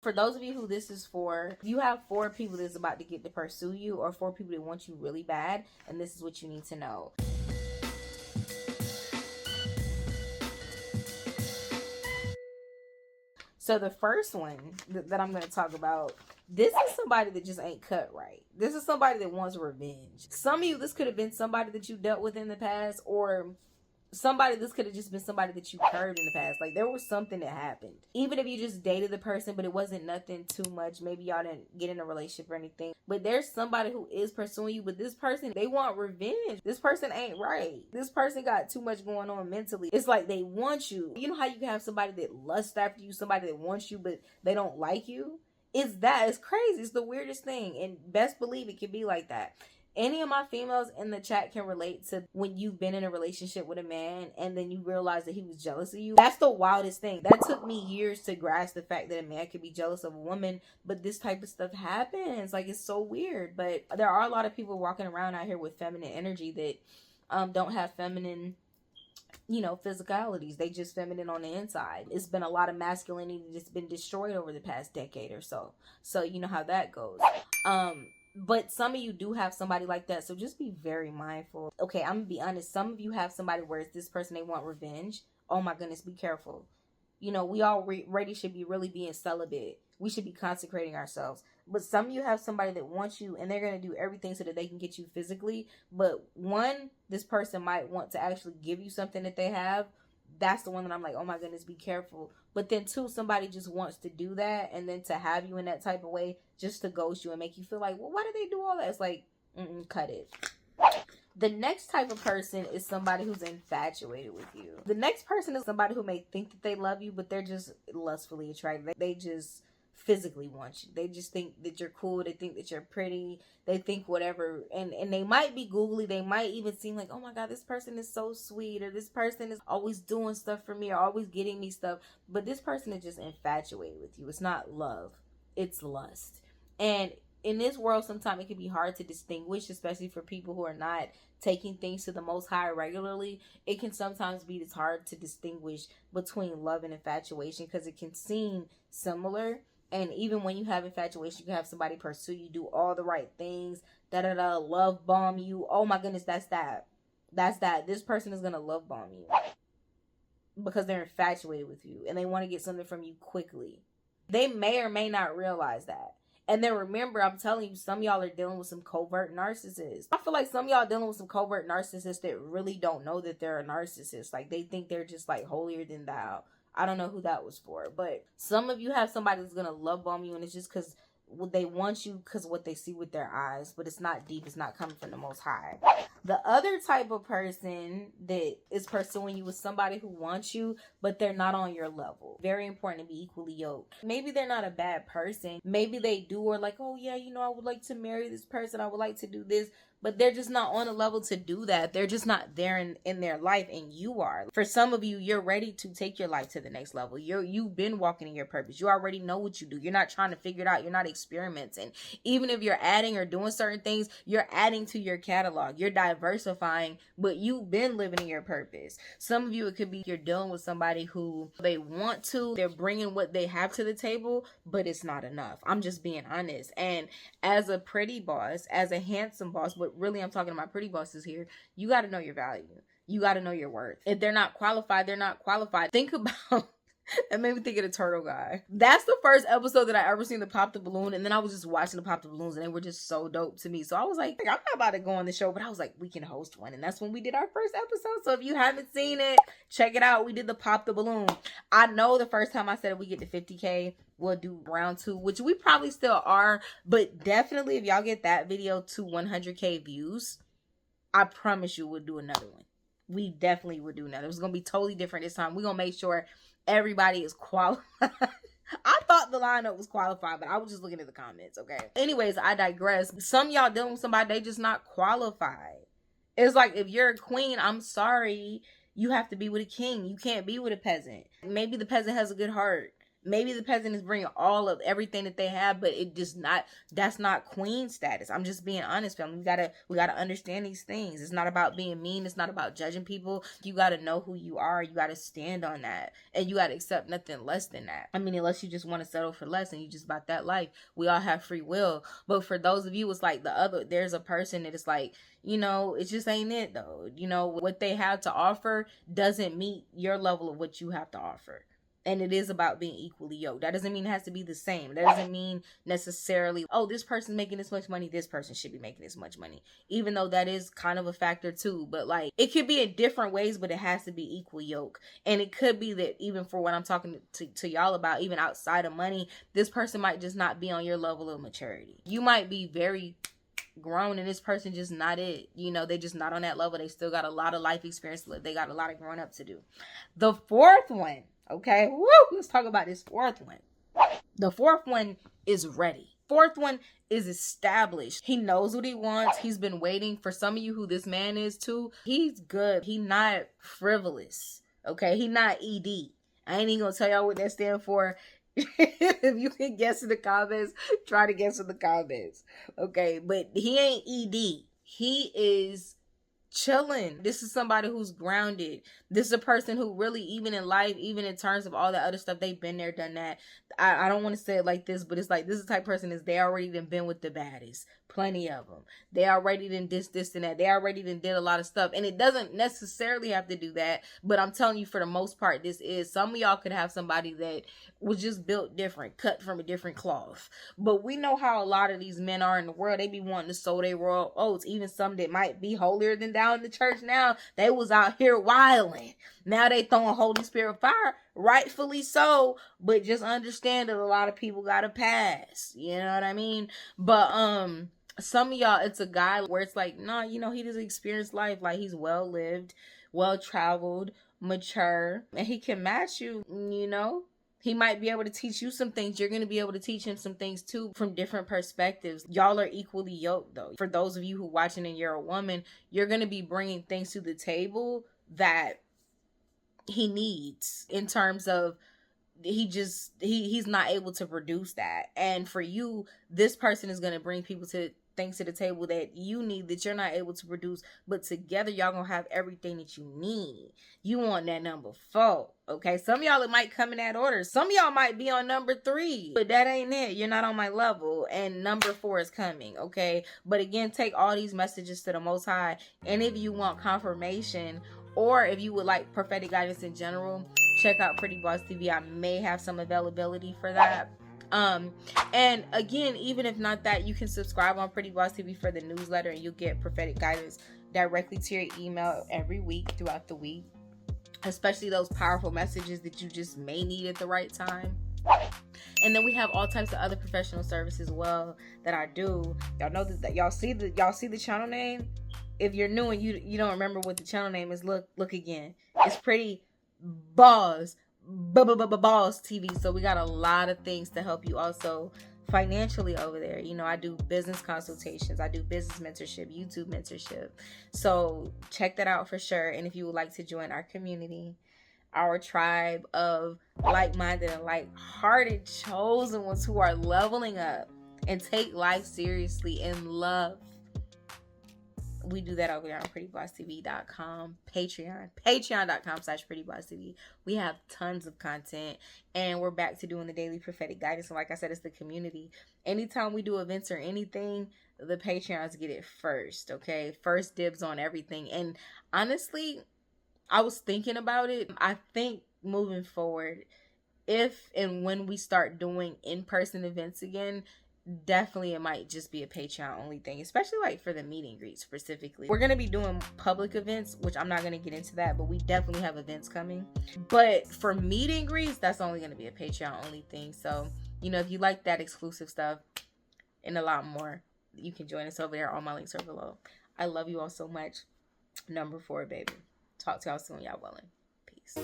For those of you who this is for, you have 4 people that's about to get to pursue you, or 4 people that want you really bad, and this is what you need to know. So the first one that I'm going to talk about, this is somebody that just ain't cut right. This is somebody that wants revenge. Some of you, this could have been somebody that you dealt with in the past, or somebody, this could have just been somebody that you curved in the past. Like, there was something that happened. Even if you just dated the person, but it wasn't nothing too much. Maybe y'all didn't get in a relationship or anything. But there's somebody who is pursuing you. But this person, they want revenge. This person ain't right. This person got too much going on mentally. It's like they want you. You know how you can have somebody that lusts after you, somebody that wants you, but they don't like you? It's that. It's crazy. It's the weirdest thing. And best believe it can be like that. Any of my females in the chat can relate to when you've been in a relationship with a man and then you realize that he was jealous of you. That's the wildest thing. That took me years to grasp the fact that a man could be jealous of a woman, but this type of stuff happens. Like, it's so weird. But there are a lot of people walking around out here with feminine energy that don't have feminine, you know, physicalities. They just feminine on the inside. It's been a lot of masculinity that's been destroyed over the past decade or so. So you know how that goes. But some of you do have somebody like that, so just be very mindful. Okay, I'm gonna be honest. Some of you have somebody where it's this person, they want revenge. Oh my goodness, be careful. You know, we already should be really being celibate. We should be consecrating ourselves. But some of you have somebody that wants you, and they're gonna do everything so that they can get you physically. But one, this person might want to actually give you something that they have. That's the one that I'm like, oh my goodness, be careful. But then 2, somebody just wants to do that, and then to have you in that type of way, just to ghost you and make you feel like, well, why did they do all that? It's like, cut it. The next type of person is somebody who's infatuated with you. The next person is somebody who may think that they love you, but they're just lustfully attracted. They just physically want you. They just think that you're cool. They think that you're pretty. They think whatever. And they might be googly. They might even seem like, oh my God, this person is so sweet. Or this person is always doing stuff for me. Or always getting me stuff. But this person is just infatuated with you. It's not love. It's lust. And in this world, sometimes it can be hard to distinguish, especially for people who are not taking things to the Most High regularly. It can sometimes be hard to distinguish between love and infatuation because it can seem similar. And even when you have infatuation, you can have somebody pursue you, do all the right things, love bomb you. Oh my goodness, that's that. This person is going to love bomb you because they're infatuated with you and they want to get something from you quickly. They may or may not realize that. And then remember, I'm telling you, some of y'all are dealing with some covert narcissists. I feel like some of y'all dealing with some covert narcissists that really don't know that they're a narcissist. Like, they think they're just like holier than thou. I don't know who that was for, but some of you have somebody that's gonna love bomb you, and it's just because they want you because what they see with their eyes, but it's not deep. It's not coming from the Most High. The other type of person that is pursuing you is somebody who wants you, but they're not on your level. Very important to be equally yoked. Maybe they're not a bad person. Maybe they do, or like, oh yeah, you know, I would like to marry this person. I would like to do this. But they're just not on a level to do that. They're just not there in their life, and you are. For some of you, you're ready to take your life to the next level. You've been walking in your purpose. You already know what you do. You're not trying to figure it out. You're not experimenting. Even if you're adding or doing certain things, you're adding to your catalog. You're diversifying, but you've been living in your purpose. Some of you, it could be you're dealing with somebody who they want to. They're bringing what they have to the table, but it's not enough. I'm just being honest. And as a pretty boss, as a handsome boss, but really I'm talking to my pretty bosses here, you got to know your value. You got to know your worth. If they're not qualified, they're not qualified. Think about, that made me think of the turtle guy. That's the first episode that I ever seen to Pop the Balloon, and then I was just watching the Pop the Balloons, and they were just so dope to me. So I was like, I'm not about to go on the show, but I was like, we can host one, and that's when we did our first episode. So if you haven't seen it, check it out. We did the Pop the Balloon. I know the first time I said if we get to 50K, we'll do round 2, which we probably still are, but definitely if y'all get that video to 100K views, I promise you we'll do another one. We definitely will do another. It's going to be totally different this time. We're going to make sure everybody is qualified. I thought the lineup was qualified, but I was just looking at the comments, okay? Anyways, I digress. Some y'all dealing with somebody, they just not qualified. It's like, if you're a queen, I'm sorry, you have to be with a king. You can't be with a peasant. Maybe the peasant has a good heart. Maybe the peasant is bringing all of everything that they have, but it just not, that's not queen status. I'm just being honest, family. We gotta understand these things. It's not about being mean. It's not about judging people. You gotta know who you are. You gotta stand on that, and you gotta accept nothing less than that. I mean, unless you just want to settle for less and you just about that life. We all have free will. But for those of you, it's like there's a person that is like, it just ain't it though. What they have to offer doesn't meet your level of what you have to offer. And it is about being equally yoked. That doesn't mean it has to be the same. That doesn't mean necessarily, oh, this person's making this much money, this person should be making this much money. Even though that is kind of a factor too. But like, it could be in different ways, but it has to be equal yoke. And it could be that even for what I'm talking to y'all about, even outside of money, this person might just not be on your level of maturity. You might be very grown and this person just not it. They just not on that level. They still got a lot of life experience to live. They got a lot of growing up to do. The fourth one. Okay, woo, let's talk about this fourth one. The fourth one is ready. Fourth one is established. He knows what he wants. He's been waiting. For some of you who this man is too, he's good. He not frivolous. Okay, he not ED. I ain't even gonna tell y'all what that stands for. If you can guess in the comments, try to guess in the comments. Okay, but he ain't ED. He is chilling. This is somebody who's grounded. This is a person who really, even in life, even in terms of all the other stuff, they've been there, done that. I don't want to say it like this, but it's like, this is the type of person is they already done been with the baddest. Plenty of them. They already done this and that. They already done did a lot of stuff. And it doesn't necessarily have to do that. But I'm telling you, for the most part, this is, some of y'all could have somebody that was just built different, cut from a different cloth. But we know how a lot of these men are in the world. They be wanting to sow their royal oats. Even some that might be holier than down in the church now, they was out here wilding. Now they throwing Holy Spirit fire, rightfully so. But just understand that a lot of people got to pass. You know what I mean? But some of y'all, it's a guy where it's like, no, he doesn't experience life. Like, he's well lived, well traveled, mature, and he can match you. He might be able to teach you some things. You're going to be able to teach him some things too, from different perspectives. Y'all are equally yoked though. For those of you who watching and you're a woman, you're going to be bringing things to the table that he needs, in terms of he's not able to produce that. And for you, this person is going to bring things to the table that you need, that you're not able to produce, but together y'all gonna have everything that you need. You want that number 4. Okay, some of y'all, it might come in that order. Some of y'all might be on number 3, but that ain't it. You're not on my level, and number 4 is coming. Okay, but again, take all these messages to the Most High. And if you want confirmation, or if you would like prophetic guidance in general, check out Pretty Boss TV. I may have some availability for that. And again, even if not that, you can subscribe on Pretty Boss TV for the newsletter, and you'll get prophetic guidance directly to your email every week throughout the week, especially those powerful messages that you just may need at the right time. And then we have all types of other professional services as well that I do. Y'all know that y'all see the channel name. If you're new and you don't remember what the channel name is, look again. It's Pretty Boss TV. So we got a lot of things to help you also financially over there. I do business consultations, I do business mentorship, YouTube mentorship. So check that out for sure. And if you would like to join our community, our tribe of like-minded and like-hearted chosen ones who are leveling up and take life seriously in love, we do that over there on PrettyBossTV.com, patreon.com/PrettyBossTV. We have tons of content, and we're back to doing the daily prophetic guidance. And like I said, it's the community. Anytime we do events or anything, the Patreons get it first, okay? First dibs on everything. And honestly, I was thinking about it. I think moving forward, if and when we start doing in-person events again, definitely it might just be a Patreon only thing, especially like for the meet and greet specifically. We're going to be doing public events, which I'm not going to get into that, but we definitely have events coming. But for meet and greets, that's only going to be a Patreon only thing. So, if you like that exclusive stuff and a lot more, you can join us over there. All my links are below. I love you all so much. Number 4, baby. Talk to y'all soon. Y'all well. Peace.